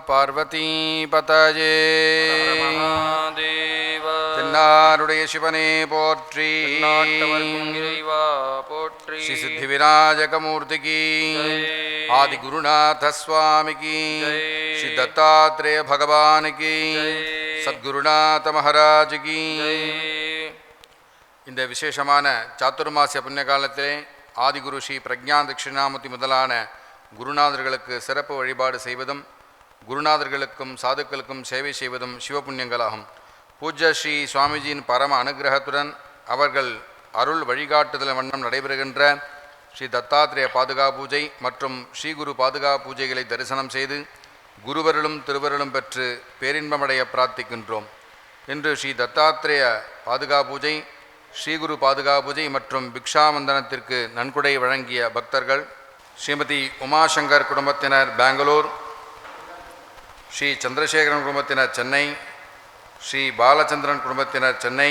பார்வதிபதயே தென்னாருடைய சிவனே போற்றி, இறைவா போற்றி. ஸ்ரீ சித்தி விநாயகமூர்த்திக்கு, ஆதி குருநாத சுவாமிக்கு, ஸ்ரீ தத்தாத்ரேய பகவானுக்கு, சத்குருநாத மகாராஜுக்கு. இந்த விசேஷமான சாத்துர்மாசிய புண்ணிய காலத்திலே ஆதிகுரு ஸ்ரீ பிரக்ஞா தட்சிணாமூர்த்தி முதலான குருநாதர்களுக்கு சிறப்பு வழிபாடு செய்வதும் குருநாதர்களுக்கும் சாதுக்களுக்கும் சேவை செய்வதும் சிவபுண்ணியங்களாகும். பூஜ்ய ஸ்ரீ சுவாமிஜியின் பரம அனுகிரகத்துடன் அவர்கள் அருள் வழிகாட்டுதல் வண்ணம் நடைபெறுகின்ற ஸ்ரீ தத்தாத்ரேய பாதுகா பூஜை மற்றும் ஸ்ரீகுரு பாதுகா பூஜைகளை தரிசனம் செய்து குருவருளும் திருவருளும் பெற்று பேரின்பமடைய பிரார்த்திக்கின்றோம். இன்று ஸ்ரீ தத்தாத்ரேய பாதுகா பூஜை, ஸ்ரீகுரு பாதுகா பூஜை மற்றும் பிக்ஷாவந்தனத்திற்கு நன்கொடை வழங்கிய பக்தர்கள் ஸ்ரீமதி உமாசங்கர் குடும்பத்தினர் பெங்களூர், ஸ்ரீ சந்திரசேகரன் குடும்பத்தினர் சென்னை, ஸ்ரீ பாலச்சந்திரன் குடும்பத்தினர் சென்னை,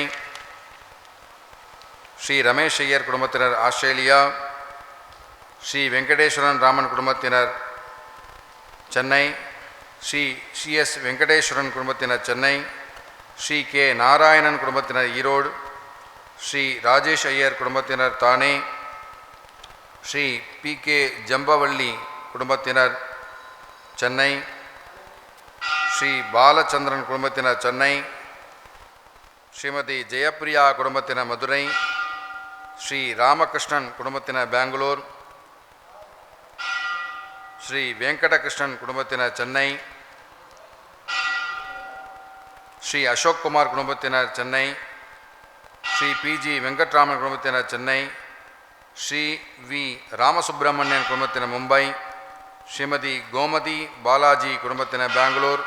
ஸ்ரீ ரமேஷ் ஐயர் குடும்பத்தினர் ஆஸ்திரேலியா, ஸ்ரீ வெங்கடேஸ்வரன் ராமன் குடும்பத்தினர் சென்னை, ஸ்ரீ CS வெங்கடேஸ்வரன் குடும்பத்தினர் சென்னை, ஸ்ரீ கே நாராயணன் குடும்பத்தினர் ஈரோடு, ஸ்ரீ ராஜேஷ் ஐயர் குடும்பத்தினர் தானே, ஸ்ரீ PK ஜம்பவள்ளி குடும்பத்தினர் சென்னை, ஸ்ரீ பாலச்சந்திரன் குடும்பத்தினர் சென்னை, ஸ்ரீமதி ஜெயப்பிரியா குடும்பத்தினர் மதுரை, ஸ்ரீ ராமகிருஷ்ணன் குடும்பத்தினர் பெங்களூர், ஸ்ரீ வெங்கடகிருஷ்ணன் குடும்பத்தினர் சென்னை, ஸ்ரீ அசோக் குமார் குடும்பத்தினர் சென்னை, ஸ்ரீ PG வெங்கட்ராமன் குடும்பத்தினர் சென்னை, ஸ்ரீ V ராமசுப்பிரமணியன் குடும்பத்தினர் மும்பை, ஸ்ரீமதி கோமதி பாலாஜி குடும்பத்தினர் பெங்களூர்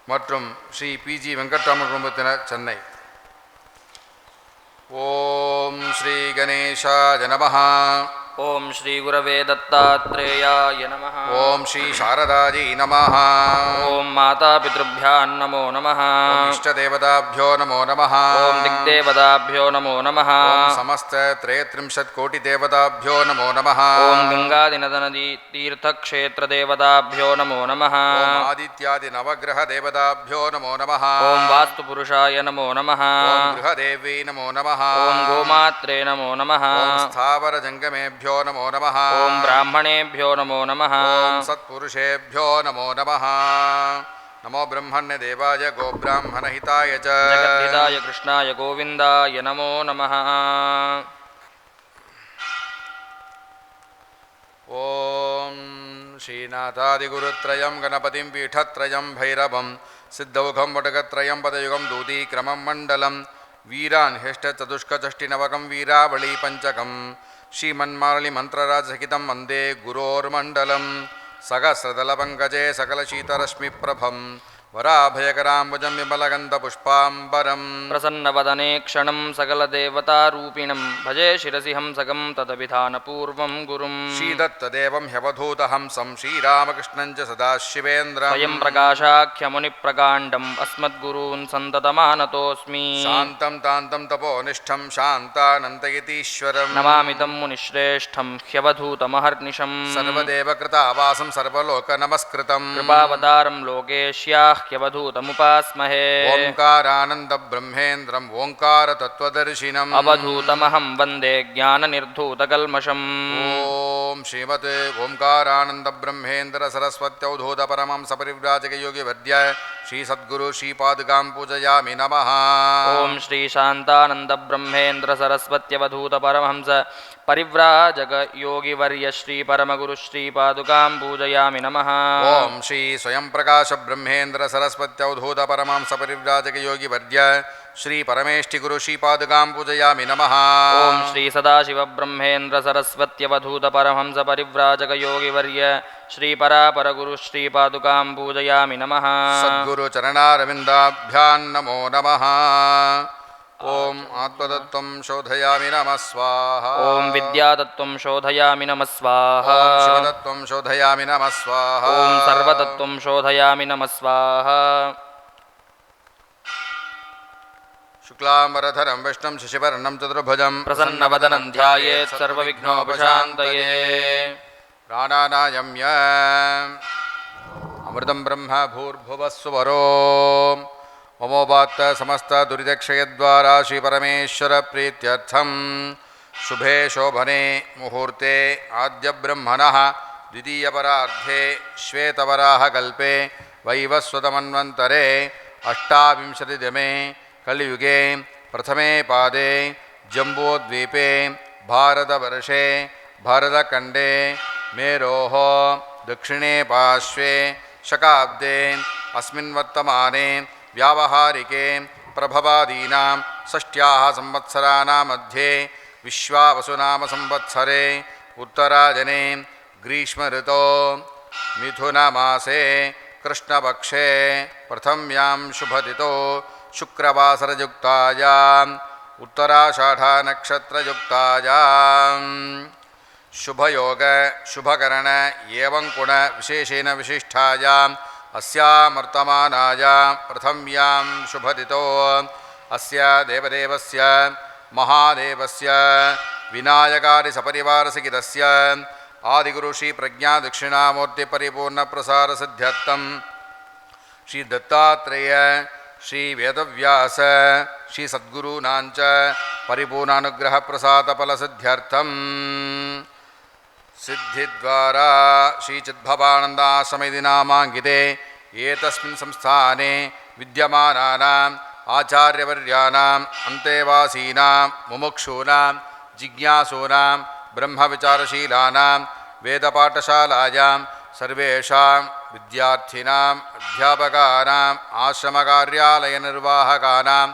மற்றும் ஸ்ரீ PG வெங்கட்ராமன் குடும்பத்தினர் சென்னை. ஓம் ஸ்ரீ கணேசாய நமஹ. ஓம் ஸ்ரீ குரவே தத்தாத்ரேயாய நமஹ. ஓம் ஸ்ரீ சாரதாஜி நமஹ. ஓம் மாதா பித்ருभ्यान् நமோ நமஹ. ஓம் இஷ்டதேவதாभ्यो நமோ நமஹ. ஓம் திக்தேவதாभ्यो நமோ நமஹ. ஓம் சமஸ்த த்ரயத்ரிம்சத் கோடி தேவதாभ्यो நமோ நமஹ. ஓம் கங்காதிநதநதி தீர்த்தக்ஷேத்திர தேவதாभ्यो நமோ நமஹ. ஓம் ஆதித்யாதி நவக்கிரக தேவதாभ्यो நமோ நமஹ. ஓம் வாஸ்து புருஷாய நமோ நமஹ. ஓம் கிருஹதேவி நமோ நமஹ. ஓம் கோமாத்ரே நமோ நமஹ. ஓம் ஸ்தாவர ஜங்கமேभ्यो நமோ நமஹ. ஓம் பிராமணேभ्यो நமோ நமஹ. ஓம் சத்புருஷேभ्यो நமோ நமஹ. நமோ பிரம்மண்ய தேவாய கோப்ராஹ்மணஹிதாய ச ஜகத்ஹிதாய கிருஷ்ணாய கோவிந்தாய நமோ நமஹ. ஓம் ஸ்ரீநாதாதிகுருத்ரயம் கணபதிம் பீഠத்ரயம் பைரவம் சித்தௌகம் வடகத்ரயம் பதயுகம் தூதீக்ரமம் மண்டலம் வீரான் ஹேஷ்டச்சதுஷ்கச்சஷ்டிநவகம் வீராவளி பஞ்சகம் ஸ்ரீமன்மாரளி மந்திரராஜசகிதம் வந்தே குரோர்மண்டலம் சகஸ்ரதலபங்கஜே சகலசீதரश्मिप्रभं வராபயகராம்புஜம் விமலகந்தபுஷ்பாம்பரம் பிரசன்னவதனே க்ஷணம் சகலதேவதாரூபிணம் பஜே சிரசி ஹம்சகம் ததவிதானபூர்வம் குரும். ஸ்ரீதத்ததேவம் ஹ்யவதூதஹம்சம் ஸ்ரீராமகிருஷ்ணஞ்ச சதாசிவேந்திரம் ஸ்வயம் பிரகாஷாख्यमुनिप्रकाण्डम् अस्मद्गुरून् सन्ततमानतोऽस्मि. சாந்தம் தாந்தம் தபோனிஷ்டம் சாந்தானந்தயதீஸ்வரம் नमामि तं मुनिश्रेष्ठं ह्यवधूतमहर्निशम्. சர்வதேவகிருதாவாசம் சர்வலோக நமஸ்கிருதம் कृपावतारं लोकेश्याः ह्यवधूतमुपास्महे. ஓம்காரானந்த பிரம்மேந்திரம் ஓங்கார தத்துவதர்ஷினம் अवधूतमहं वन्दे ज्ञाननिर्धूतकल्मषम्. ஓம் ஸ்ரீமதே ஓம்காரானந்த பிரம்மேந்திர சரஸ்வத்யௌதூத பரமம் சபரிவ்ராஜக யோகி வர்ய ஸ்ரீ சத்குரு ஸ்ரீ பாதுகாம் பூஜயாமி நமஹ. ॐ श्री शान्तानन्द ब्रह्मेन्द्र सरस्वत्यवधूत परमहंस परिव्राजक योगिवर्य श्री परमगुरु श्री पादुकां पूजयामि नमः. ஓம் ஸ்ரீ ஸ்வயம் பிரகாஷ பிரம்மேந்திர சரஸ்வத்யௌதூத பரமம் சபரிவ்ராஜக யோகி வர்ய ஸ்ரீ பரமேஷ்டி குரு ஸ்ரீ பாதுகாம் பூஜயாமி நமஹ. ॐ श्री सदाशिव ब्रह्मेन्द्र सरस्वत्यवधूत परमहंस परिव्राजक योगिवर्य श्री परापरगुरु श्री पादुकां पूजयामि नमः. சத்குரு சரணாரவிந்தாभ्यां நமோ நமஹ. ಓಂ ಆತ್ಮತತ್ವಂ ಶೋಧಯಾಮಿ ನಮಃ ಸ್ವಾಹ. ಓಂ ವಿದ್ಯಾತತ್ವಂ ಶೋಧಯಾಮಿ ನಮಃ ಸ್ವಾಹ. ಓಂ ಶಿವತತ್ವಂ ಶೋಧಯಾಮಿ ನಮಃ ಸ್ವಾಹ. ಓಂ ಸರ್ವತತ್ವಂ ಶೋಧಯಾಮಿ ನಮಃ ಸ್ವಾಹ. ಶುಕ್ಲಾಂಬರಧರಂ ವಿಷ್ಣುಂ ಶಶಿವರ್ಣಂ ಚತುರ್ಭುಜಂ ಪ್ರಸನ್ನವದನಂ ಧ್ಯಾಯೇತ್ ಸರ್ವವಿಘ್ನೋಪಶಾಂತಯೇ. ಪ್ರಾಣಾನಾಯಮ್ಯ ಅಮೃತಂ ಬ್ರಹ್ಮ ಭೂರ್ಭುವಸ್ಸುವರೋ ಮಮೋಪಾತ್ತ ಸಮಸ್ತ ದುರಿತಕ್ಷಯದ್ವಾರ ಶ್ರೀ ಪರಮೇಶ್ವರ ಪ್ರೀತ್ಯರ್ಥಂ ಶುಭೆ ಶೋಭನೆ ಮುಹೂರ್ತೆ ಆದ್ಯ ಬ್ರಹ್ಮಣಃ ದ್ವಿತೀಯ ಪರಾರ್ಧೆ ಶ್ವೇತವರಾಹ ಕಲ್ಪೆ ವೈವಸ್ವತಮನ್ವಂತರೆ ಅಷ್ಟಾವಿಂಶತಿತಮೇ ಕಲಿಯುಗೆ ಪ್ರಥಮೇ ಪಾದೆ ಜಂಬೂದ್ವೀಪೆ ಭಾರತವರ್ಷೆ ಭಾರತಖಂಡೆ ಮೇರೋಃ ದಕ್ಷಿಣೇ ಪಾರ್ಶ್ವೆ ಶಕಾಬ್ದೆ ಅಸ್ಮಿನ್ ವರ್ತಮಾನೆ ವ್ಯಾವಹಾರಿಕೆ ಪ್ರಭವಾದೀನಾಂ ಷಷ್ಟ್ಯಾಃ ಸಂವತ್ಸರಾಣಾಂ ಮಧ್ಯೆ ವಿಶ್ವಾವಸುನಾಮ ಸಂವತ್ಸರೆ ಉತ್ತರಾಯಣೆ ಗ್ರೀಷ್ಮ ಋತೋ ಮಿಥುನ ಮಾಸೆ ಕೃಷ್ಣಪಕ್ಷೆ ಪ್ರಥಮ್ಯಾಂ ಶುಭತಿಥೋ ಶುಕ್ರವಾಸರಯುಕ್ತಾಯಾಂ ಉತ್ತರಾಷಾಢ ನಕ್ಷತ್ರಯುಕ್ತಾಯಾಂ ಶುಭಯೋಗ ಶುಭಕರಣ ಏವಂ ಗುಣ ವಿಶೇಷೇಣ ವಿಶಿಷ್ಟಾಯಾಂ ಅಸ್ಯಾಮರ್ತಮಾನಾಯಾಂ ಪ್ರಥಮ್ಯಾಂ ಶುಭತಿಥೋ ಅಸ್ಯ ದೇವದೇವಸ್ಯ ಮಹಾದೇವಸ್ಯ ವಿನಾಯಕಾದಿ ಸಪರಿವಾರಸಹಿತಸ್ಯ ಆದಿಗುರು ಶ್ರೀ ಪ್ರಜ್ಞಾ ದಕ್ಷಿಣಾಮೂರ್ತಿ ಪರಿಪೂರ್ಣ ಪ್ರಸಾರ ಸಿದ್ಧ್ಯರ್ಥಂ ಶ್ರೀ ದತ್ತಾತ್ರೇಯ ಶ್ರೀ ವೇದವ್ಯಾಸ ಶ್ರೀ ಸದ್ಗುರುನಾಂಚ ಪರಿಪೂರ್ಣಾನುಗ್ರಹ ಪ್ರಸಾದ ಫಲಸಿದ್ಧ್ಯರ್ಥಂ ಸಿದ್ಧಿದ್ವಾರ ಶ್ರೀ ಚಿದ್ಭವಾನಂದಾಶ್ರಮೇದಿ ನಾಮಾಂಕಿತೆ ಏತಸ್ಮಿನ್ ಸಂಸ್ಥಾನೆ ವಿದ್ಯಮಾನಾನಾಂ ಆಚಾರ್ಯವರ್ಯಾನಾಂ ಅಂತೇವಾಸೀನಾಂ ಮುಮುಕ್ಷೂನಾಂ ಜಿಜ್ಞಾಸೂನಾಂ ಬ್ರಹ್ಮವಿಚಾರಶೀಲಾನಾಂ ವೇದಪಾಠಶಾಲಾಯಾಂ ಸರ್ವೇಷಾಂ ವಿದ್ಯಾರ್ಥಿನಾಂ ಅಧ್ಯಾಪಕಾನಾಂ ಆಶ್ರಮಕಾರ್ಯಾಲಯನಿರ್ವಾಹಕಾನಾಂ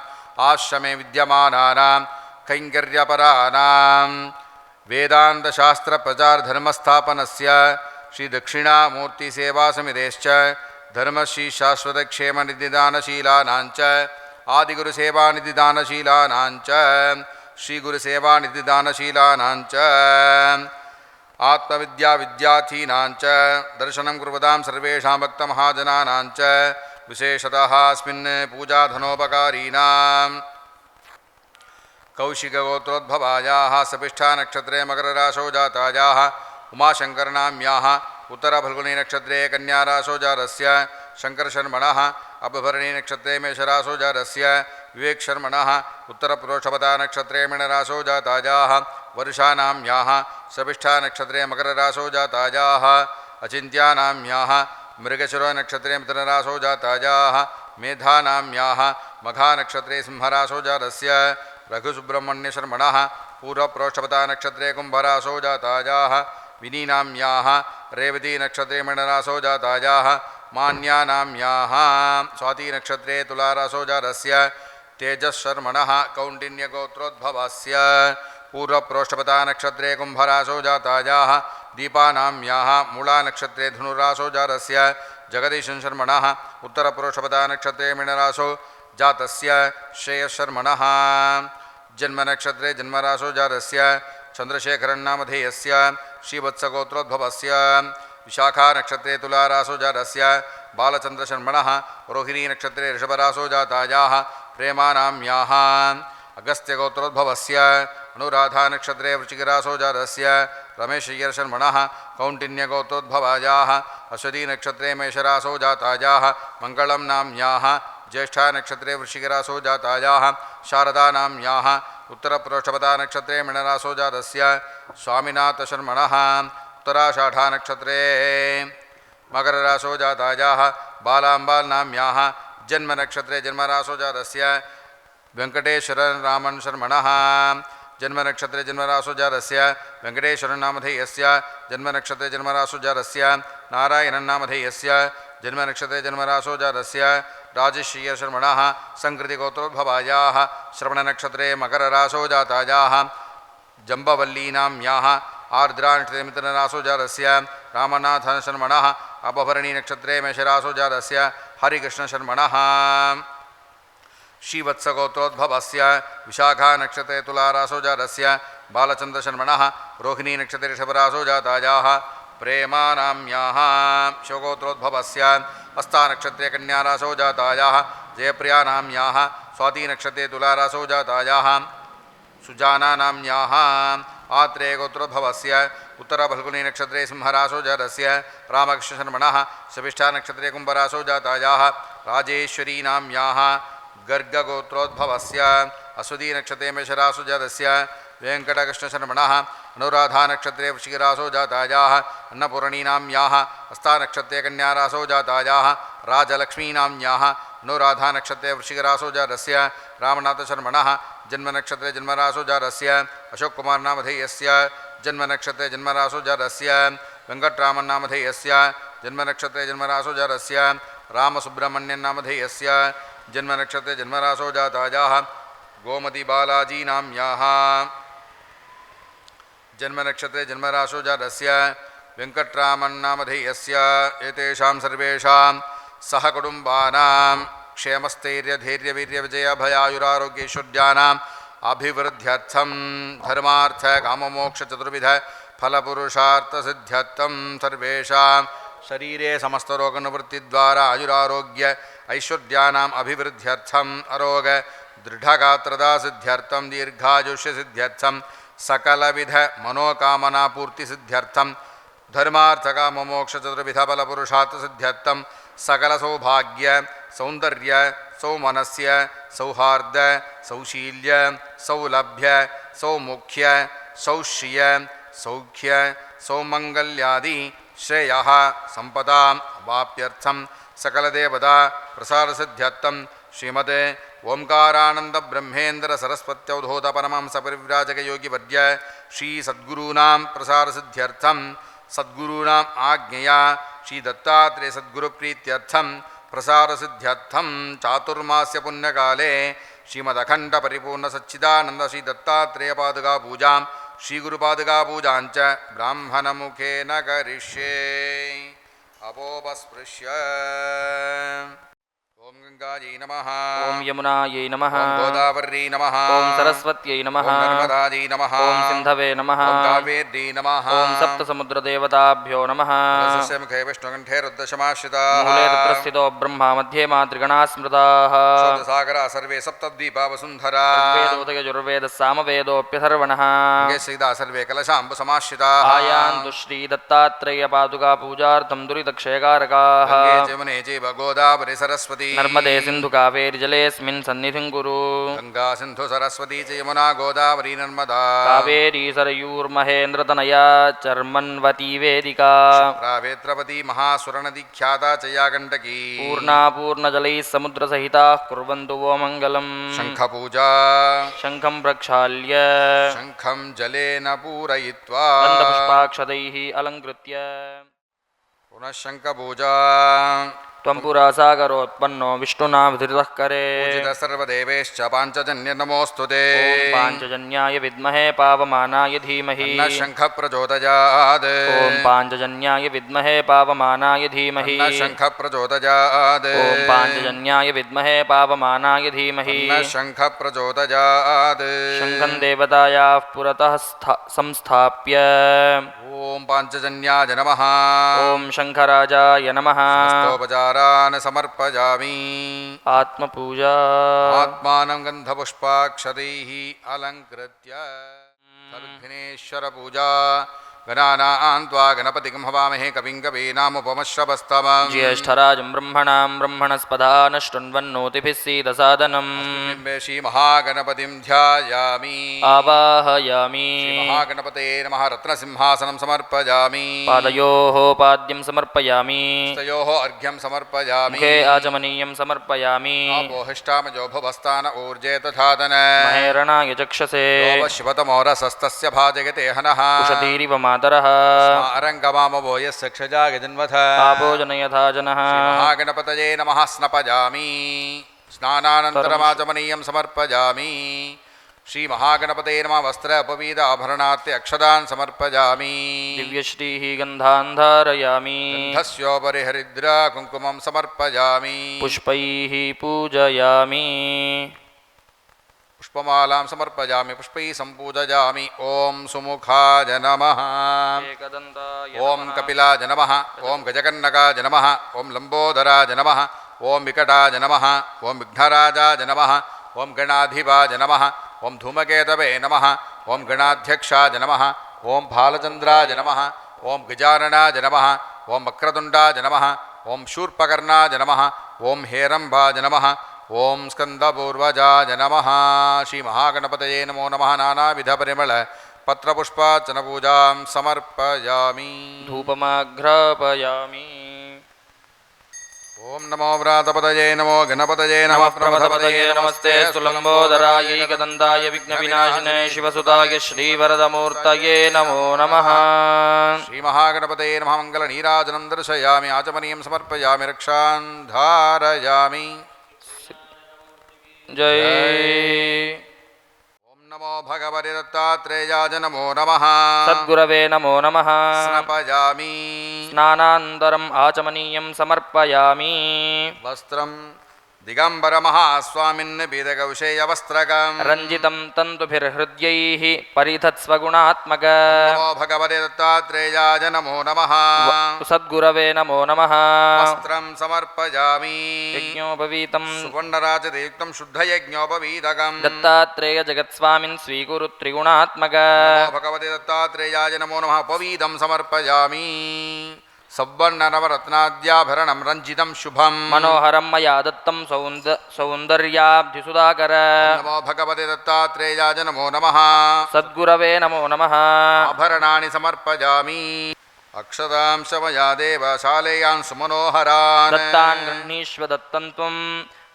ಆಶ್ರಮೆ ವಿದ್ಯಮಾನಾನಾಂ ಕೈಂಕರ್ಯಪರಾನಾಂ ವೇದಾಂತಶಾಸ್ತ್ರಪ್ರಚಾರಧರ್ಮಸ್ಥಾಪನಸ್ಯ ಶ್ರೀ ದಕ್ಷಿಣಾಮೂರ್ತಿಸೇವಾಸಮಿತಿಶ್ಚ ಧರ್ಮಶ್ರೀ ಶಾಶ್ವತಕ್ಷೇಮನಿಧಿದಾನಶೀಲಾನಾಂಚ ಆದಿಗುರುಸೇವಾನಿಧಿದಾನಶೀಲಾನಾಂಚ ಶ್ರೀಗುರುಸೇವಾನಿಧಿದಾನಶೀಲಾನಾಂಚ ಆತ್ಮವಿದ್ಯಾವಿದ್ಯಾರ್ಥೀನಾಂಚ ದರ್ಶನಂ ಕುರ್ವತಾಂ ಸರ್ವೇಷಾಂ ಭಕ್ತಮಹಾಜನಾನಾಂಚ ವಿಶೇಷತಃ ಅಸ್ಮಿನ್ ಪೂಜಾಧನೋಪಕಾರೀಣಾಂ ಕೌಶಿಕಗೋತ್ರೋದ್ಭವಾಯಾಃ ಸಪಿಷ್ಠಾನಕ್ಷತ್ರೆ ಮಕರರಾಶೌ ಜಾತಾಯಾಃ ಉಮಾಶಂಕರನಾಮ್ಯಾಃ उत्तरफल्गुनी नक्षत्रे कन्याराशो जातस्य शंकरशर्मणः अपभरणी नक्षत्रे मेषराशो जातस्य विवेकशर्मणः उत्तरपुरोषभता नक्षत्रे मीनराशो जातायाः वर्षानाम्याः सपिष्ठा नक्षत्रे मकरराशो जातायाः अचिन्त्यानाम्याः मृगशिरो नक्षत्रे मिथुनराशो जातायाः मेधानाम्याः मघानक्षत्रे सिंहराशो जातस्य रघुसुब्रह्मण्यशर्मणः पूर्वप्रोषभता नक्षत्रे कुम्भराशो जातायाः विनीनाम्याः रेवती नक्षत्रे मीनराशो जातायाः मान्यानाम्याः स्वाति नक्षत्रे तुलाराशो जातस्य तेजशर्मणः कौण्डिन्यगोत्रोद्भवस्य पूर्वप्रोष्ठपता नक्षत्रे कुम्भराशो जातायाः दीपानाम्याः मूला नक्षत्रे धनुराशो जातस्य जगदीशं शर्मणः उत्तरप्रोष्ठपता नक्षत्रे मीनराशो जातस्य श्रेयशर्मणः जन्मनक्षत्रे जन्मराशो जातस्य चंद्रशेखरन्नामधेयस्य श्रीवत्सगोत्रोद्भवस्य विशाखा नक्षत्रे तुलाराशो जातस्य बालचंद्रशर्मणः रोहिणी नक्षत्रे ऋषभराशो जातायाः प्रेमानाम्याः अगस्त्यगोत्रोद्भवस्य अनुराधा नक्षत्रे वृश्चिकराशो जातस्य रमेशय्यरशर्मणः कौण्डिन्यगोत्रोद्भवायाः अश्वती नक्षत्रे मेषराशो जातायाः मङ्गलं नाम्याः ज्येष्ठा नक्षत्रे वृश्चिकराशो जातायाः शारदानाम्याः उत्तरप्रोष्ठपता नक्षत्रे मीनराशो जातस्य स्वामिनाथशर्मणः उत्तराषाढा नक्षत्रे मकरराशो जातायाः बालाम्बालनाम्याः जन्मनक्षत्रे जन्मराशो जातस्य वेङ्कटेश्वररामन् शर्मणः जन्मनक्षत्रे जन्मराशो जातस्य वेङ्कटेश्वरनामधेयस्य जन्मनक्षत्रे जन्मराशो जातस्य नारायणन्नामधेयस्य जन्मनक्षत्रे जन्मराशो जातस्य राजश्रीयशर्मणः संकृतिगोत्रोद्भवायाः श्रवणनक्षत्रे मकरराशो जातायाः जम्बवल्लीनाम्याः आर्द्रानक्षत्रे मिथुनराशो जातस्य रामनाथशर्मणः अपभरणी नक्षत्रे मेषराशो जातस्य हरिकृष्णशर्मणः श्रीवत्सगोत्रोद्भवस्य विशाखा नक्षत्रे तुलारासो जातस्य बालचन्द्रशर्मणः रोहिणी नक्षत्रे ऋषभरासो जातायाः प्रेमानाम्याः शिवगोत्रोद्भवस्य हस्ता नक्षत्रे कन्यारासो जातायाः जयप्रियानाम्याः स्वाती नक्षत्रे तुलारासो जातायाः सुजानानाम्याः आत्रेयगोत्रोद्भवस्य उत्तरफल्गुनी नक्षत्रे सिंहरासो जातस्य रामकृष्णशर्मणः शपिष्ठा नक्षत्रे कुम्भरासो जातायाः राजेश्वरीनाम्याः गर्गगोत्रोद्भवस्य अश्वती नक्षत्रे मेषरासो जातस्य वेङ्कटकृष्णशर्मणः अनुराधा नक्षत्रे वृश्चिकरासो जातायाः अन्नपूर्णीनाम्याः हस्ता नक्षत्रे कन्यारासो जातायाः राजलक्ष्मीनाम्याः अनुराधा नक्षत्रे वृश्चिकरासो जातस्य रामनाथशर्मणः जन्मनक्षत्रे जन्मरासो जातस्य अशोककुमारनामधेयस्य जन्मनक्षत्रे जन्मरासो जातस्य वेङ्कटरामन्नामधेयस्य जन्मनक्षत्रे जन्मरासो जातस्य रामसुब्रह्मण्यन्नामधेयस्य जन्मनक्षत्रे जन्मरासो जातायाः गोमतीबालाजीनाम्याः जन्मनक्षत्रे जन्मरासो जातस्य वेङ्कटरामन्नामधेयस्य एतेषां सर्वेषां सहकुटुम्बानां क्षेमस्थैर्यधैर्यवीर्यविजयभयायुरारोग्यैश्वर्याणाम् अभिवृद्ध्यर्थं धर्मार्थकाममोक्षचतुर्विध फलपुरुषार्थसिद्ध्यर्थं सर्वेषां शरीरे समस्तरोगनिवृत्तिद्वारा आयुरारोग्य ऐश्वर्याणाम् अभिवृद्ध्यर्थम् अरोग दृढगात्रदा सिद्ध्यर्थं दीर्घायुष्यसिद्ध्यर्थं सकलविध मनोकामनापूर्तिसिद्ध्यर्थं धर्मार्थकाममोक्षचतुर्विधफलपुरुषार्थसिद्ध्यर्थं सकलसौभाग्य सौन्दर्य सौमनस्य सौहार्द सौशील्य सौलभ्य सौमुख्य सौश्रिय सौख्य सौमङ्गल्यादि श्रेयः सम्पदां वाप्यर्थं सकलदेवता प्रसारसिद्ध्यर्थं श्रीमते ओंकारानन्दब्रह्मेन्द्रसरस्वत्यवधूतपरमहंसपरिव्राजकयोगिवर्य श्रीसद्गुरूणां प्रसारसिद्ध्यर्थं सद्गुरूणाम् आज्ञया श्रीदत्तात्रेयसद्गुरुप्रीत्यर्थं प्रसारसिद्ध्यर्थं चातुर्मास्य पुण्यकाले श्रीमदखण्डपरिपूर्णसच्चिदानन्द श्रीदत्तात्रेयपादुकापूजां श्रीगुरुपादुकापूजाञ्च ब्राह्मणमुखेन करिष्ये अपोपस्पृश्य ओं गंगायै नमः ओं यमुनायै नमः ओं गोदावर्यै नमः ओं सरस्वत्यै नमः ओं नर्मदायै नमः ओं सिन्धवे नमः ओं कावेर्यै नमः ओं सप्तसमुद्रदेवताभ्यो नमः तुलसस्य मुखे विष्णुकण्ठे रुद्रशमाश्रिताः मूले तत्रस्थितो ब्रह्मा मध्ये मातृगणाः स्मृताः शुद्धसागरा सर्वे सप्तद्वीपा वसुन्धरा वेदोदयजुर्वेदः सामवेदोऽप्यथर्वणः गङ्गे सीता सर्वे कलशाम्बुसमाश्रिताः आयान्तु श्रीदत्तात्रेयपादुकापूजार्थं दुरितक्षयकारकाः गङ्गे जमुने चैव गोदावरी सरस्वती नर्मदे सिन्धुकावेरिजलेऽस्मिन् सन्निधिं कुरु गङ्गा सिन्धु सरस्वती च यमुना गोदावरी नर्मदा कावेरी सरयूर्महेन्द्रतनया चर्मन्वती वेदिका प्रावेत्रपति महासुरनदीख्याता च या गण्डकी पूर्णापूर्णजलैः समुद्रसहिताः कुर्वन्तु वो मङ्गलम् शङ्खपूजा शङ्खं प्रक्षाल्य शङ्खं जलेन पूरयित्वा गन्धपुष्पाक्षतैः अलङ्कृत्य पुनः शङ्खपूजा त्वं पुरा सागरोत्पन्नो विष्णुना विधृतः करे पूजितः सर्वदेवेश्च पाञ्चजन्य नमोऽस्तु ते ॐ पाञ्चजन्याय विद्महे पावमानाय धीमहि न शङ्खः प्रचोदयात् ॐ पाञ्चजन्याय विद्महे पावमानाय धीमहि न शङ्खः प्रचोदयात् ॐ पाञ्चजन्याय विद्महे पावमानाय धीमहि न शङ्खः प्रचोदयात् शङ्खं देवतायाः पुरतः संस्थाप्य ॐ पाञ्चजन्याय नमः ॐ शङ्खराजाय नमः स्तोपचारान् समर्पयामि आत्मपूजा आत्मानं गन्धपुष्पाक्षतैः अलङ्कृत्य विघ्नेश्वरपूजा गणानां त्वा गणपतिं हवामहे कविं कवीनामुपमश्रवस्तमम् ज्येष्ठराजं ब्रह्मणां ब्रह्मणस्पदा न शृण्वन्नोतिभिः सीदसादनम् बिम्बे श्रीमहागणपतिं ध्यायामि आवाहयामि श्रीमहागणपते नमः रत्नसिंहासनं समर्पयामि पादयोः पाद्यं समर्पयामि तयोः अर्घ्यं समर्पयामि मुखे आचमनीयं समर्पयामि आपोहिष्टामजो भुवस्तान ऊर्जे तथादन महेरणाय चक्षसे शिवतमोरसस्तस्य भाजयते हनः उषतीरिव मातरः अरङ्गमामवो यस्य क्षजागजन्वथ आभोजनयथा जनः महागणपतये नमः स्नपयामि स्नानानन्तरमाचमनीयं समर्पयामि ಶ್ರೀ ಮಹಾಗಣಪತೇ ನಮಃ ವಸ್ತ್ರ ಉಪವೀತ ಆಭರಣಾರ್ತೆ ಅಕ್ಷತಾನ್ ಸಮರ್ಪಯಾಮಿ. ದಿವ್ಯಶ್ರೀಃ ಗಂಧಾನ್ ಧಾರಯಾಮಿ. ಗಂಧಸ್ಯೋಪರಿ ಹರಿದ್ರ ಕುಂಕುಮಂ ಸಮರ್ಪಯಾಮಿ. ಪುಷ್ಪೈಃ ಪೂಜಯಾಮಿ. ಪುಷ್ಪಮಾಲಾಂ ಸಮರ್ಪಯಾಮಿ. ಪುಷ್ಪೈಃ ಸಂಪೂಜಯಾಮಿ. ಓಂ ಸುಮುಖಾಯ ನಮಃ. ಏಕದಂತಾಯ ಓಂ ನಮಃ. ಕಪಿಲಾಯ ನಮಃ. ಓಂ ಗಜಕರ್ಣಕಾಯ ನಮಃ. ಓಂ ಲಂಬೋದರಾಯ ನಮಃ. ಓಂ ವಿಕಟಾಯ ನಮಃ. ಓಂ ವಿಘ್ನರಾಜಾಯ ನಮಃ. ಓಂ ಗಣಾಧಿಪಾಯ ನಮಃ. ಓಂ ಧೂಮಕೇತವೇ ನಮಃ. ಓಂ ಗಣಾಧ್ಯಕ್ಷಾಯ ನಮಃ. ಓಂ ಬಾಲಚಂದ್ರಾಯ ನಮಃ. ಓಂ ಗಜಾನನಾಯ ನಮಃ. ಓಂ ವಕ್ರತುಂಡಾಯ ನಮಃ. ಓಂ ಶೂರ್ಪಕರ್ಣಾಯ ನಮಃ. ಓಂ ಹೇರಂಬಾಯ ನಮಃ. ಓಂ ಸ್ಕಂದಪೂರ್ವಜಾಯ ನಮಃ. ಶ್ರೀ ಮಹಾಗಣಪತಯೇ ನಮೋ ನಮಃ. ನಾನಾವಿಧ ಪರಿಮಳ ಪತ್ರಪುಷ್ಪಾರ್ಚನ ಪೂಜಾಂ ಸಮರ್ಪಯಾಮಿ. ಧೂಪಮಾಘ್ರಾಪಯಾಮಿ. ಓಂ ನಮೋ ವ್ರಾತಪತಯೇ ನಮೋ ಗಣಪತಯೇ ನಮಃ. ಪ್ರಮಥಪತಯೇ ನಮಸ್ತೆ ಸುಲಂಬೋದರಾಯ ಏಕದಂತಾಯ ವಿಘ್ನವಿನಾಶಿನೇ ಶಿವಸುತಾಯ ಶ್ರೀವರದಮೂರ್ತಯೇ ನಮೋ ನಮಃ. ಶ್ರೀ ಮಹಾಗಣಪತಯೇ ನಮಃ. ಮಂಗಲ ನೀರಾಜನಂ ದರ್ಶಯಾಮಿ. ಆಚಮನೀಯಂ ಸಮರ್ಪಯಾಮಿ. ರಕ್ಷಾನ್ ಧಾರಯಾಮಿ. ಜೈ. ಓಂ ನಮೋ ಭಗವತೆ ದತ್ತಾತ್ರೇಯಾಯ ನಮೋ ನಮಃ. ಸದ್ಗುರವೇ ನಮೋ ನಮಃ. ಸ್ನಪಯಾಮಿ. ಸ್ನಾನಾನಂತರಂ ಆಚಮನೀಯಂ ಸಮರ್ಪಯಾಮಿ. ವಸ್ತ್ರಂ ದಿಗಂಬರ ಮಹಾಸ್ವಾಮಿನ್ ಬೀದಕೌಶೇಯ ವಸ್ತ್ರಕಂ. ರಂಜಿತಂ ತಂತುಭಿರ್ಹೃದ್ಯೈಃ ಪರಿಧತ್ಸ್ವಗುಣಾತ್ಮಕ. ನಮೋ ಭಗವತೆ ದತ್ತಾತ್ರೇಯಾಯ ನಮೋ ನಮಃ. ಸದ್ಗುರವೇ ನಮೋ ನಮಃ. ವಸ್ತ್ರಂ ಸಮರ್ಪಯಾಮಿ. ಯಜ್ಞೋಪವೀತಂ ಸುವರ್ಣರಾಜಯುಕ್ತಂ ಶುದ್ಧಯಜ್ಞೋಪವೀತಕಂ. ದತ್ತಾತ್ರೇಯ ಜಗತ್ಸ್ವಾಮಿನ್ ಸ್ವೀಕುರು ತ್ರಿಗುಣಾತ್ಮಕ. ನಮೋ ಭಗವತೆ ದತ್ತಾತ್ರೇಯಾಯ ನಮೋ ನಮಃ. ಉಪವೀತಂ ಸಮರ್ಪಯಾಮಿ. ಸೌವರ್ಣನವರತ್ನಾದ್ಯಾಭರಣಂ ರಂಜಿತಂ ಶುಭಂ. ಮನೋಹರಂ ಮಯಾ ದತ್ತಂ ಸೌಂದರ್ಯಾಬ್ಧಿಸುಧಾಕರ. ನಮೋ ಭಗವತೆ ದತ್ತಾತ್ರೇಯಾಯ ನಮೋ ನಮಃ. ಸದ್ಗುರವೇ ನಮೋ ನಮಃ. ಆಭರಣಾನಿ ಸಮರ್ಪಯಾಮಿ. ಅಕ್ಷತಾಂಶ ಮಯಾ ದೇವ ಶಾಲೆಯಾನ್ ಸುಮನೋಹರಾನ್. ದತ್ತಾನ್ ಗೃಹೀಷ್ವ ದತ್ತಂ ತ್ವಂ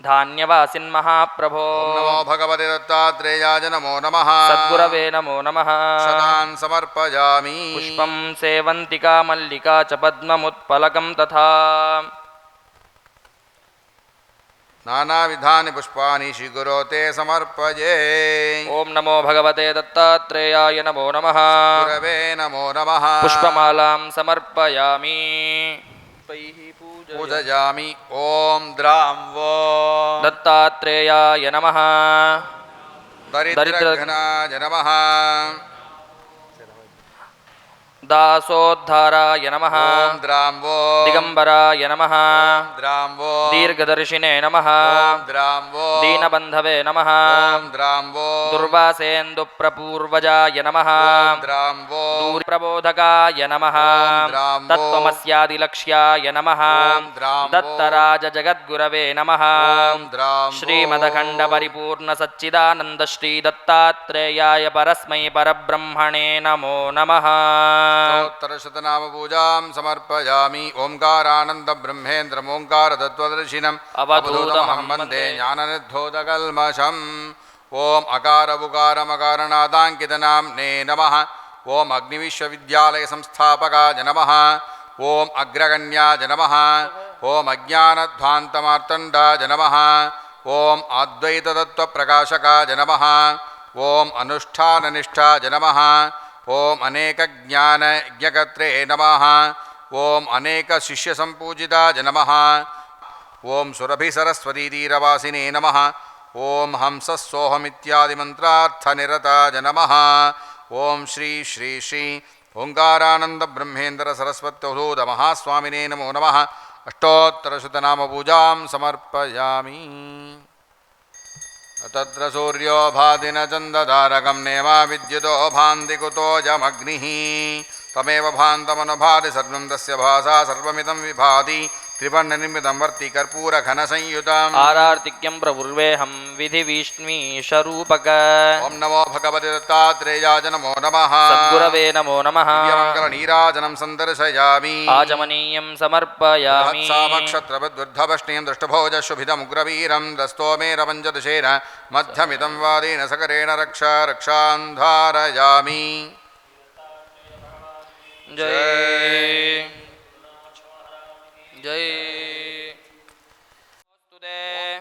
ಧಾನ್ಯವಾಸಿನ್ ಮಹಾಪ್ರಭೋ. ನಮೋ ಭಗವತೆ ದತ್ತಾತ್ರೇಯಾಯ ನಮೋ ನಮಃ. ಸದ್ಗುರವೇ ನಮೋ ನಮಃ. ಅಕ್ಷತಾನ್ ಸಮರ್ಪಯಾಮಿ. ಪುಷ್ಪಂ ಸೇವಂತಿಕಾ ಮಲ್ಲಿಕಾ ಚ ಪದ್ಮಮುತ್ಪಲಕಂ ತಥಾ. ನಾನಾವಿಧಾನಿ ಪುಷ್ಪಾನಿ ಶ್ರೀಗುರೋ ತೇ ಸಮರ್ಪಯೇ. ಓಂ ನಮೋ ಭಗವತೆ ದತ್ತಾತ್ರೇಯಾಯ ನಮೋ ನಮಃ. ಗುರವೇ ನಮೋ ನಮಃ. ಪುಷ್ಪಮಾಲಾಂ ಸಮರ್ಪಯಾಮಿ. ಪೂಜಯಾಮಿ. ಓಂ ದ್ರಾಂ ವೋ ದತ್ತಾತ್ರೇಯಾಯ ನಮಃ. ದರಿದ್ರಘ್ನಾಯ ನಮಃ. ದಾಸೋದ್ಧಾರಾಯ ನಮಃ. ಓಂ ದ್ರಾಂ ವೋ ದಿಗಂಬರಾಯ ನಮಃ. ದ್ರಾಂ ವೋ ದೀರ್ಘದರ್ಶಿನೇ ನಮಃ. ಓಂ ದ್ರಾಂ ವೋ ದೀನಬಂಧವೇ ನಮಃ. ಓಂ ದ್ರಾಂ ವೋ ದುರ್ವಾಸೇಂದು ಪ್ರಪೂರ್ವಜಾಯ ನಮಃ. ದ್ರಾಂ ವೋ ಪ್ರಬೋಧಕಾಯ ನಮಃ. ದ್ರಾಂ ವೋ ತತ್ವಮಸ್ಯಾದಿಲಕ್ಷ್ಯಾಯ ನಮಃ. ದ್ರಾಂ ವೋ ದತ್ತರಾಜ ಜಗದ್ಗುರವೇ ನಮಃ. ಓಂ ದ್ರಾಂ ವೋ ಶ್ರೀಮದಖಂಡ ಪರಿಪೂರ್ಣ ಸಚ್ಚಿದಾನಂದ ಶ್ರೀ ದತ್ತಾತ್ರೇಯಾಯ ಪರಸ್ಮೈ ಪರಬ್ರಹ್ಮಣೇ ನಮೋ ನಮಃ. ಸ್ತೋತ್ರಶತನಾಮ ಪೂಜಾಂ ಸಮರ್ಪಯಾಮಿ. ಓಂಕಾರಾನಂದ ಬ್ರಹ್ಮೇಂದ್ರಂ ಓಂಕಾರ ತತ್ವದರ್ಶಿನಂ ಅವಧೂತಮಹಂ ವಂದೇ ಜ್ಞಾನನಿರ್ಧೋತಕಲ್ಮಷಂ. ಓಂ ಅಕಾರ ಉಕಾರ ಮಕಾರನಾದಾಂಕಿತನಾಮ್ನೇ ನಮಃ. ಓಂ ಅಗ್ನಿವಿಶ್ವವಿದ್ಯಾಲಯ ಸಂಸ್ಥಾಪಕಾಯ ನಮಃ. ಓಂ ಅಗ್ರಗಣ್ಯಾಯ ನಮಃ. ಓಂ ಅಜ್ಞಾನಧ್ವಾಂತಮಾರ್ತಂಡಾಯ ನಮಃ. ಓಂ ಅದ್ವೈತತತ್ವಪ್ರಕಾಶಕಾಯ ನಮಃ. ಓಂ ಅನುಷ್ಠಾನನಿಷ್ಠಾಯ ನಮಃ. ಓಂ ಅನೇಕ ಜ್ಞಾನ ಯಜ್ಞಕರ್ತ್ರೇ ನಮಃ. ಓಂ ಅನೇಕ ಶಿಷ್ಯ ಸಂಪೂಜಿತಾಯ ನಮಃ. ಓಂ ಸುರಭಿ ಸರಸ್ವತೀ ತೀರವಾಸಿನೇ ನಮಃ. ಓಂ ಹಂಸಸ್ಸೋಹಮಿತ್ಯಾದಿ ಮಂತ್ರಾರ್ಥನಿರತಾಯ ನಮಃ. ಓಂ ಶ್ರೀ ಶ್ರೀ ಶ್ರೀ ಓಂಕಾರಾನಂದ ಬ್ರಹ್ಮೇಂದ್ರ ಸರಸ್ವತ್ಯವಧೂತ ಮಹಾಸ್ವಾಮಿನೇ ನಮೋ ನಮಃ. ಅಷ್ಟೋತ್ತರಶತನಾಮ ಪೂಜಾಂ ಸಮರ್ಪಯಾಮಿ. ತತ್ರ ಸೂರ್ಯೋ ಭಾತಿ ನ ಚಂದಧಾರಕಂ ನೇಮಾ ವಿದ್ಯುತೋ ಭಾಂತಿ ಕುತೋಜಮಗ್ನಿಃ ತಮೇವ ಭಾಂತಮನುಭಾತಿ ಸರ್ವಂ ತಸ್ಯ ಭಾಸಾ ಸರ್ವಮಿದಂ ವಿಭಾತಿ ತ್ರಿವರ್ಣನಿರ್ಮಿತಂ ವರ್ತಿ ಕರ್ಪೂರಘನಸಂಯುತಂ. ಆರಾರ್ತಿಕ್ಯಂ ಪ್ರಪುರ್ವೇಹಂ ವಿಧಿ ವಿಷ್ಣೀಶರೂಪಕ. ಓಂ ನಮೋ ಭಗವತೆ ದತ್ತಾತ್ರೇಯಾಯ ನಮೋ ನಮಃ. ಸದ್ಗುರವೇ ನಮೋ ನಮಃ. ದಿವ್ಯಮಂಗಲ ನೀರಾಜನಂ ಸಂದರ್ಶಯಾಮಿ. ಆಚಮನೀಯಂ ಸಮರ್ಪಯಾಮಿ. ಸಾಮಕ್ಷತ್ರವದ್ವೃದ್ಧಭಷ್ಣೀಂ ದೃಷ್ಟಭೋಜಶುಭಿತಮುಗ್ರವೀರಂ ದಸ್ತೋಮೇರಪಂಚದಶೇನ ಮಧ್ಯಮಿದಂ ವಾದೇನ ಸಕರೇಣ ರಕ್ಷಾನ್ ಧಾರಯಾಮಿ. ಜೈ ಜೈ.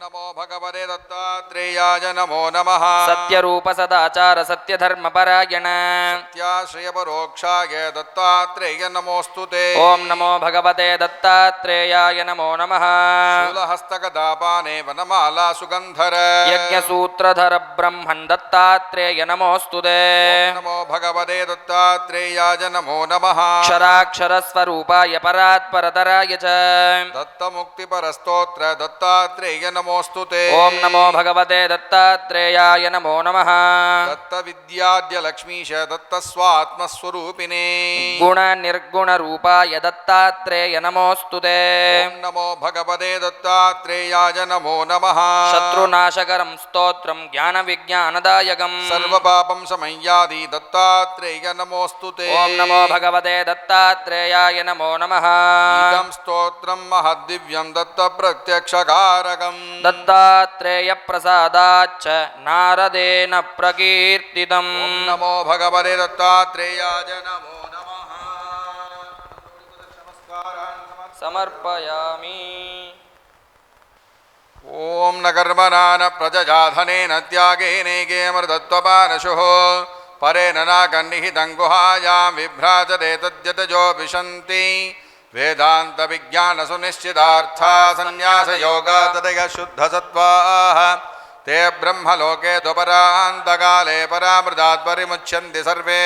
ನಮೋ ಭಗವತೆ ದತ್ತಾತ್ರೇಯಾಯ ಸತ್ಯಾಶ್ರಯಪರೋಕ್ಷಾಯ ನಮೋ ನಮಃ ಸತ್ಯರೂಪ ಸದಾಚಾರ ಸತ್ಯಧರ್ಮಪರಾಯಣ ಸತ್ಯಾಶ್ರಯಪರೋಕ್ಷಾಯ ದತ್ತಾತ್ರೇಯ ನಮೋಸ್ತುತೆ ಓಂ ನಮೋ ಭಗವತೆ ದತ್ತಾತ್ರೇಯಾಯ ನಮೋ ನಮಃ ಶೂಲಹಸ್ತಗದಾಪಾನೆ ವನಮಾಲಾ ಸುಗಂಧರ ಯಜ್ಞಸೂತ್ರಧರ ಬ್ರಹ್ಮನ್ ದತ್ತಾತ್ರೇಯ ನಮೋಸ್ತುತೆ ನಮೋ ಭಗವತೆ ದತ್ತಾತ್ರೇಯಾಯ ನಮೋ ನಮಃ ಅಕ್ಷರಾಕ್ಷರ ಸ್ವರೂಪಾಯ ಪರಾತ್ಪರತರಾಯ ಚ ದತ್ತಮುಕ್ತಿಪರಸ್ತೋತ್ರ ದತ್ತಾತ್ರೇಯ ನಮೋಸ್ತುತೆ ಓಂ ನಮೋ ಭಗವತೆ ದತ್ತಾತ್ರೇಯಾಯ ನಮೋ ನಮಃ ದತ್ತವಿದ್ಯಾದ್ಯ ಲಕ್ಷ್ಮೀಶ ದತ್ತಸ್ವಾತ್ಮಸ್ವರೂಪಿಣೇ ಗುಣ ನಿರ್ಗುಣ ರೂಪಾಯ ದತ್ತಾತ್ರೇಯ ನಮೋಸ್ತುತೆ ಓಂ ನಮೋ ಭಗವತೆ ದತ್ತಾತ್ರೇಯಾಯ ನಮೋ ನಮಃ ಶತ್ರುನಾಶಕರಂ ಸ್ತೋತ್ರಂ ಜ್ಞಾನ ವಿಜ್ಞಾನದಾಯಕಂ ಸರ್ವಪಾಪಂ ಸಮಯ್ಯಾದಿ ದತ್ತಾತ್ರೇಯ ನಮೋಸ್ತುತೆ ಓಂ ನಮೋ ಭಗವತೆ ದತ್ತಾತ್ರೇಯಾಯ ನಮೋ ನಮಃ ಇದಂ ಸ್ತೋತ್ರಂ ಮಹದ್ದಿವ್ಯಂ ದತ್ತ ಪ್ರತ್ಯಕ್ಷಕಾರಕಂ ದತ್ತಾತ್ರೇಯ ಪ್ರಸಾದಾಚ್ಚ ನಾರದೇನ ಪ್ರಕೀರ್ತಿತಂ ಓಂ ನಮೋ ಭಗವತೆ ದತ್ತಾತ್ರೇಯಾಯ ನಮೋ ನಮಃ ಸಮರ್ಪಯಾಮಿ ಓಂ ನ ಕರ್ಮಣಾನ ಪ್ರಜಜಾಧನೇನ ತ್ಯಾಗೇನೇಗೆ ಅಮೃತತ್ವಪಾನಶುಃ ಪರೇನ ನಾಗನ್ನಿಹಿತಂ ಗುಹಾಯಾಂ ವಿಭ್ರಾಜತೆ ತದ್ಯತಜೋ ವಿಶಂತಿ ವೇದಾಂತ ವಿಜ್ಞಾನ ಸುನಿಶ್ಚಿತಾರ್ಥ ಸನ್ಯಾಸ ಯೋಗ ತದಯ ಶುದ್ಧ ಸತ್ವಾಃ ತೇ ಬ್ರಹ್ಮಲೋಕೆ ದ್ವಪರಾಂತಕಾಲೇ ಪರಾಮೃತಾತ್ ಪರಿಮುಚ್ಯಂತಿ ಸರ್ವೇ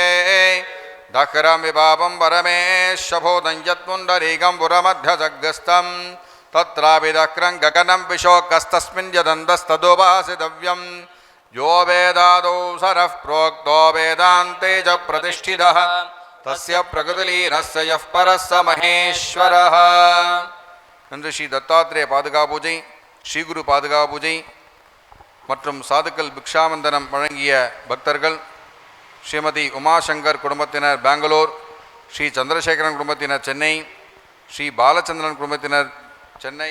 ದಹ್ರಂ ವಿಪಾಪಂ ಪರಮೇಶಭೂತಂ ಯತ್ಪುಂಡರೀಕಂ ಪುರಮಧ್ಯಸಗ್ಗಸ್ತಂ ತತ್ರಾಪಿ ದಕ್ರಂ ಗಗನಂ ವಿಶೋಕಸ್ತಸ್ಮಿನ್ ಯದಂತಸ್ತದುಪಾಸಿತವ್ಯಂ ಯೋ ವೇದಾದೌ ಸರಃ ಪ್ರೋಕ್ತೋ ವೇದಾಂತೆ ಚ ಪ್ರತಿಷ್ಠಿತಃ ತಸ್ಯ ಪ್ರಕೃತಿಲೀನಸ್ಯ ಯಃ ಪರಃ ಸ ಮಹೇಶ್ವರಃ என்று ஸ்ரீ தத்தாத்ரேய பாதுகா பூஜை ஸ்ரீகுரு பாதுகா பூஜை மற்றும் சாதுக்கள் பிக்ஷாவந்தனம் வழங்கிய பக்தர்கள் ஸ்ரீமதி உமாசங்கர் குடும்பத்தினர் பெங்களூர், ஸ்ரீ சந்திரசேகரன் குடும்பத்தினர் சென்னை, ஸ்ரீ பாலச்சந்திரன் குடும்பத்தினர் சென்னை,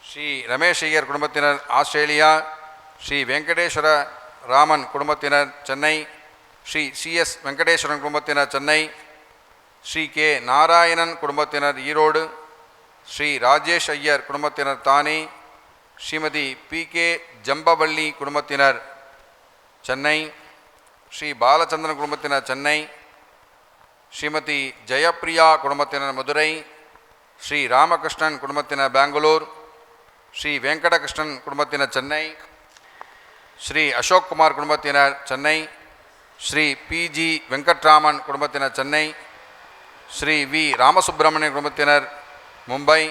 ஸ்ரீ ரமேஷ் ஐயர் குடும்பத்தினர் ஆஸ்திரேலியா, ஸ்ரீ வெங்கடேஸ்வர ராமன் குடும்பத்தினர் சென்னை, ஸ்ரீ சிஎஸ் வெங்கடேஸ்வரன் குடும்பத்தினர் சென்னை, ஸ்ரீ கே நாராயணன் குடும்பத்தினர் ஈரோடு, ஸ்ரீ ராஜேஷ் ஐயர் குடும்பத்தினர் தானே, ஸ்ரீமதி பி கே ஜம்பவள்ளி குடும்பத்தினர் சென்னை, ஸ்ரீ பாலச்சந்திரன் குடும்பத்தினர் சென்னை, ஸ்ரீமதி ஜெயப்பிரியா குடும்பத்தினர் மதுரை, ஸ்ரீ ராமகிருஷ்ணன் குடும்பத்தினர் பெங்களூர், ஸ்ரீ வெங்கடகிருஷ்ணன் குடும்பத்தினர் சென்னை, ஸ்ரீ அசோக் குமார் குடும்பத்தினர் சென்னை, ஸ்ரீ பிஜி வெங்கட்ராமன் குடும்பத்தினர் சென்னை, ஸ்ரீ வி ராமசுப்பிரமணியன் குடும்பத்தினர் மும்பை,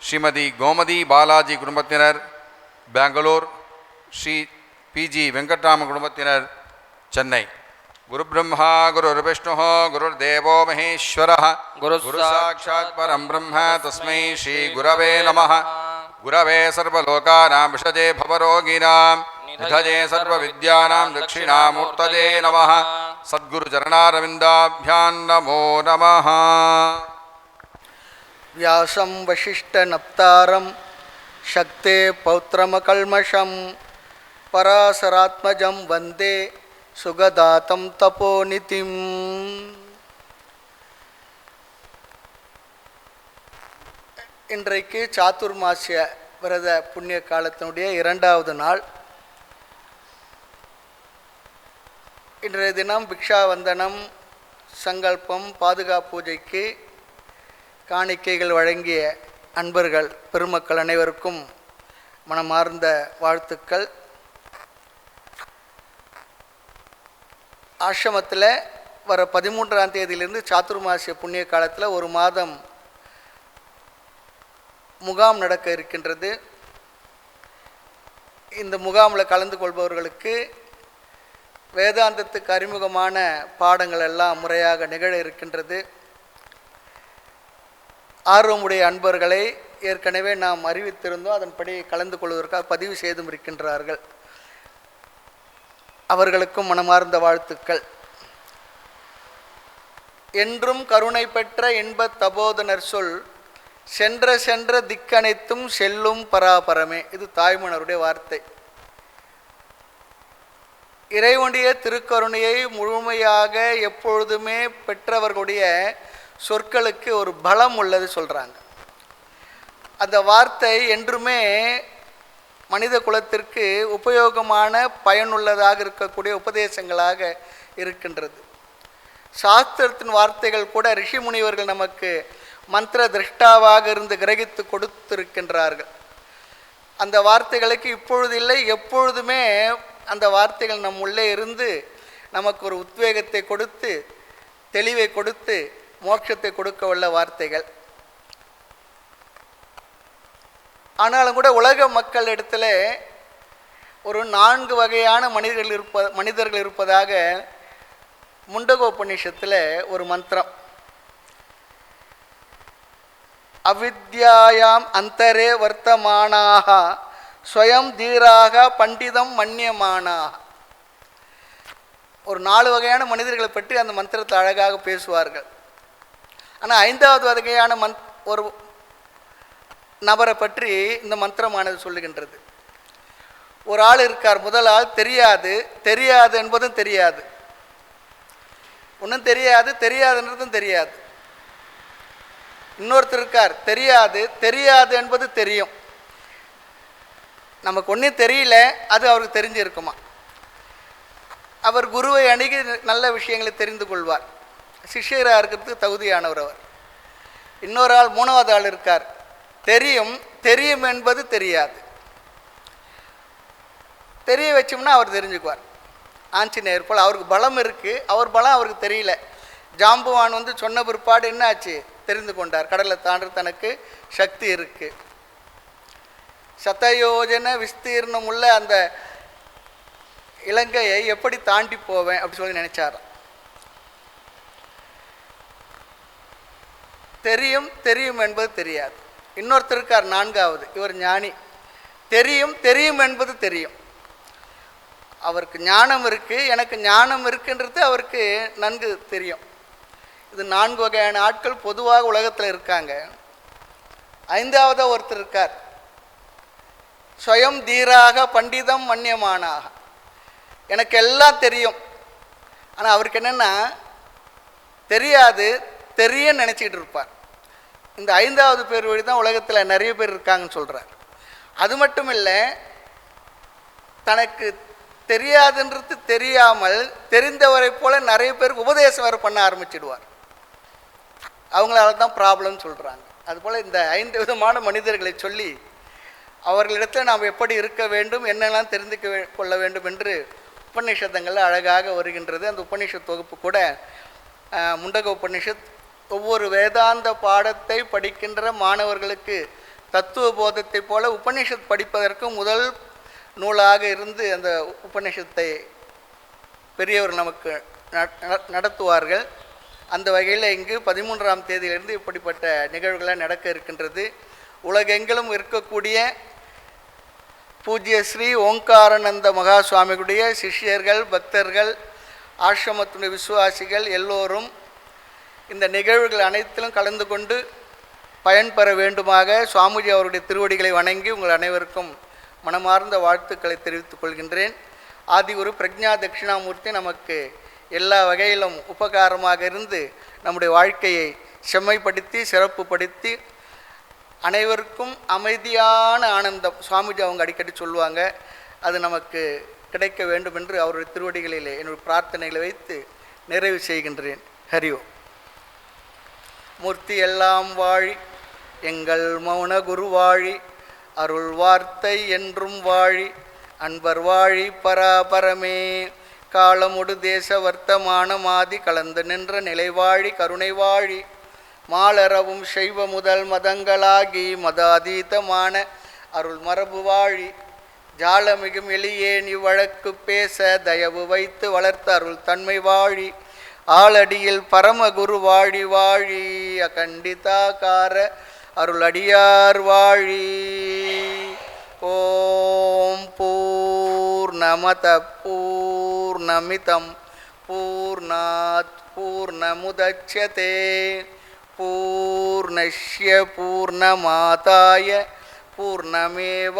ஸ்ரீமதி கோமதி பாலாஜி குடும்பத்தினர் பெங்களூர், ஸ்ரீ பிஜி வெங்கட்ராமன் குடும்பத்தினர் சென்னை. குரு பிரம்மா குரு விஷ்ணு குருர்தேவோ மகேஸ்வரः குரு சாட்சாத் பரம் பிரம்ம தஸ்மை ஸ்ரீ குரவே நமः. குரவே சர்வலோகானாं விஷஜே பவரோகிணாம் நிதஜே சர்வவித்யானாं தட்சிணாமூர்த்தஜே நமः. சத்குரு சரணாரவிந்தாभ्यां நமோ நமः. व्यासं वसिष्ठनप्तारं शक्ते पौत्रमकल्मषं पराशरात्मजं वन्दे सुगदातं तपोनितिम्. இன்றைக்கு சாதுர்மாசிய விரத புண்ணிய காலத்தினுடைய 2வது நாள். இன்றைய தினம் பிக்ஷாவந்தனம், சங்கல்பம், பாதுகா பூஜைக்கு காணிக்கைகள் வழங்கிய அன்பர்கள் பெருமக்கள் அனைவருக்கும் மனமார்ந்த வாழ்த்துக்கள். ஆசிரமத்தில் வர 13ஆம் தேதியிலிருந்து சாதுர்மாசிய புண்ணிய காலத்தில் ஒரு மாதம் முகாம் நடக்க இருக்கின்றது. இந்த முகாமில் கலந்து கொள்பவர்களுக்கு வேதாந்தத்துக்கு அறிமுகமான பாடங்கள் எல்லாம் முறையாக நிகழ இருக்கின்றது. ஆர்வமுடைய அன்பர்களை ஏற்கனவே நாம் அறிவித்திருந்தோம். அதன்படி கலந்து கொள்வதற்காக பதிவு செய்தும் இருக்கின்றார்கள். அவர்களுக்கும் மனமார்ந்த வாழ்த்துக்கள். என்றும் கருணை பெற்ற இன்பத் தபோதனர் சொல் சென்ற சென்ற திக்கனைத்தும் செல்லும் பராபரமே. இது தாய்மணருடைய வார்த்தை. இறைவனுடைய திருக்கருணையை முழுமையாக எப்பொழுதுமே பெற்றவர்களுடைய சொற்களுக்கு ஒரு பலம் உள்ளது சொல்கிறாங்க. அந்த வார்த்தை என்றுமே மனித குலத்திற்கு உபயோகமான பயனுள்ளதாக இருக்கக்கூடிய உபதேசங்களாக இருக்கின்றது. சாஸ்திரத்தின் வார்த்தைகள் கூட ரிஷி முனிவர்கள் நமக்கு மந்திர திருஷ்டாவாக இருந்து கிரகித்து கொடுத்திருக்கின்றார்கள். அந்த வார்த்தைகளுக்கு இப்பொழுது இல்லை, எப்பொழுதுமே அந்த வார்த்தைகள் நம் உள்ளே இருந்து நமக்கு ஒரு உத்வேகத்தை கொடுத்து, தெளிவை கொடுத்து, மோட்சத்தை கொடுக்க உள்ள வார்த்தைகள். ஆனாலும் கூட உலக மக்கள் இடத்துல ஒரு 4 வகையான மனிதர்கள் இருப்பதாக முண்டகோபநிஷத்தில் ஒரு மந்திரம், அவித்யாயாம் அந்தரே வர்த்தமானாக ஸ்வயம் தீராக பண்டிதம் மன்யமானாக. ஒரு 4 வகையான மனிதர்களை பற்றி அந்த மந்திரத்தை அழகாக பேசுவார்கள். ஆனால் 5வது வகையான ஒரு நபரை பற்றி இந்த மந்திரமானது சொல்லுகின்றது. ஒரு ஆள் இருக்கார், முதல் ஆள் தெரியாது, தெரியாது என்பதும் தெரியாது, ஒன்றும் தெரியாது, தெரியாதுன்றதும் தெரியாது. இன்னொருத்தர் இருக்கார், தெரியாது, தெரியாது என்பது தெரியும், நமக்கு ஒன்றும் தெரியல, அது அவருக்கு தெரிஞ்சிருக்குமா. அவர் குருவை அணுகி நல்ல விஷயங்களை தெரிந்து கொள்வார், சிஷ்யராக இருக்கிறதுக்கு தகுதியானவர் அவர். இன்னொரு ஆள், 3வது ஆள் இருக்கார், தெரியும், தெரியும் என்பது தெரியாது, தெரிய வச்சோம்னா அவர் தெரிஞ்சுக்குவார். ஆஞ்சநேயர் போல் அவருக்கு பலம் இருக்குது, அவர் பலம் அவருக்கு தெரியல. ஜாம்புவான் வந்து சொன்ன பிற்பாடு என்ன ஆச்சு, தெரிந்து கொண்டார், கடலை தாண்ட தனக்கு சக்தி இருக்குது. சதயோஜன விஸ்தீர்ணம் உள்ள அந்த இலங்கையை எப்படி தாண்டி போவேன் அப்படி சொல்லி நினைச்சாராம். தெரியும், தெரியும் என்பது தெரியாது. இன்னொருத்தர் இருக்கார், 4வது, இவர் ஞானி, தெரியும், தெரியும் என்பது தெரியும், அவருக்கு ஞானம் இருக்குது, எனக்கு ஞானம் இருக்குன்றது அவருக்கு நன்கு தெரியும். இது 4 வகையான ஆட்கள் பொதுவாக உலகத்தில் இருக்காங்க. 5வது ஒருத்தர் இருக்கார், ஸ்வயம் தீராக பண்டிதம் மன்யமானாக, எனக்கு எல்லாம் தெரியும், ஆனால் அவருக்கு என்னென்னா தெரியாது, தெரிய நினச்சிக்கிட்டு இருப்பார். இந்த 5வது பேர் வழி தான் உலகத்தில் நிறைய பேர் இருக்காங்கன்னு சொல்கிறார். அது மட்டும் இல்லை, தனக்கு தெரியாதுன்றது தெரியாமல் தெரிந்தவரை போல நிறைய பேருக்கு உபதேசம் வேறு பண்ண ஆரம்பிச்சிடுவார். அவங்களால தான் ப்ராப்ளம் சொல்கிறாங்க. அதுபோல் இந்த 5 விதமான மனிதர்களை சொல்லி அவர்களிடத்தில் நாம் எப்படி இருக்க வேண்டும், என்னெல்லாம் தெரிந்து கொள்ள வேண்டும் என்று உபநிஷதங்கள் அழகாக வருகின்றது. அந்த உபநிஷத் தொகுப்பு கூட முண்டக உபநிஷத் ஒவ்வொரு வேதாந்த பாடத்தை படிக்கின்ற மாணவர்களுக்கு தத்துவ போதத்தை போல உபநிஷத் படிப்பதற்கு முதல் நூலாக இருந்து அந்த உபநிஷத்தை பெரியவர் நமக்கு நடத்துவார்கள். அந்த வகையில் இங்கு 13ஆம் தேதியிலிருந்து இப்படிப்பட்ட நிகழ்வுகளாக நடக்க இருக்கின்றது. உலகெங்கிலும் இருக்கக்கூடிய பூஜ்ய ஸ்ரீ ஓங்காரானந்த மகா சுவாமிகளுடைய சிஷ்யர்கள், பக்தர்கள், ஆசிரமத்துடைய விசுவாசிகள் எல்லோரும் இந்த நிகழ்வுகள் அனைத்திலும் கலந்து கொண்டு பயன்பெற வேண்டுமாக சுவாமிஜி அவருடைய திருவடிகளை வணங்கி உங்கள் அனைவருக்கும் மனமார்ந்த வாழ்த்துக்களை தெரிவித்துக் கொள்கின்றேன். ஆதிகுரு பிரக்ஞா தட்சிணாமூர்த்தி நமக்கு எல்லா வகையிலும் உபகாரமாக இருந்து நம்முடைய வாழ்க்கையை செம்மைப்படுத்தி சிறப்புப்படுத்தி அனைவருக்கும் அமைதியான ஆனந்தம், சுவாமிஜி அவங்க அடிக்கடி சொல்லுவாங்க, அது நமக்கு கிடைக்க வேண்டும் என்று அவருடைய திருவடிகளிலே என்னுடைய பிரார்த்தனைகளை வைத்து நிறைவு செய்கின்றேன். ஹரியோ. மூர்த்தி எல்லாம் வாழி, எங்கள் மௌன குரு வாழி, அருள் வார்த்தை என்றும் வாழி, அன்பர் வாழி பராபரமே, காலமுடு தேச வர்த்தமான மாதி கலந்து நின்ற நிலை வாழி கருணை வாழி, மாலரவும் செய்வ முதல் மதங்களாகி மதாதீதமான அருள் மரபு வாழி, ஜாலமிகும் எளியேன் இவ்வழக்கு பேச தயவு வைத்து வளர்த்த அருள் தன்மை வாழி, ஆளடியில் பரமகுரு வாழி வாழி, அகண்டிதாகார அருள் அடியார் வாழி. ஓம் பூர்ணமத பூர்ணமிதம் பூர்ணாத் பூர்ணமுதச்யதே பூர்ணஸ்ய பூர்ணமாதாய பூர்ணமேவாவசிஷ்யதே.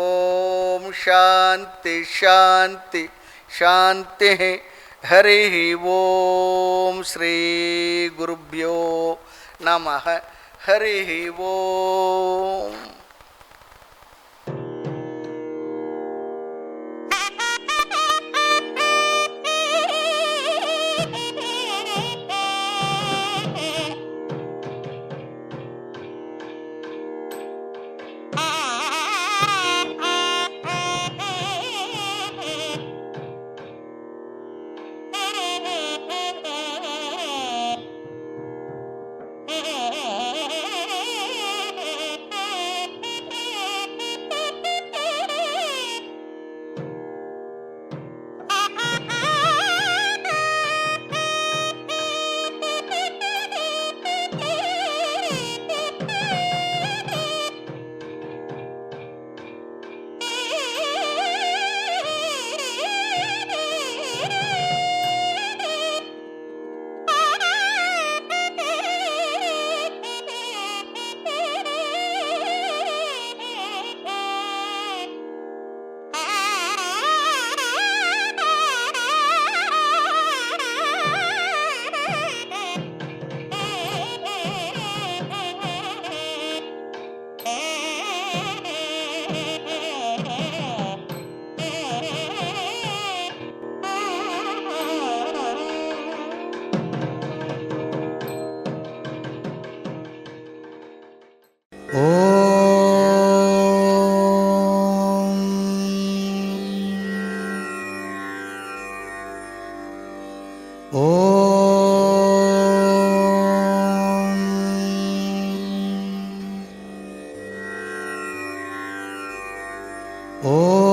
ஓம் சாந்தி சாந்தி சாந்தி. ஹரி ஓம் ஸ்ரீ குருப்யோ நமः. ஹரி ஓம். ஓம்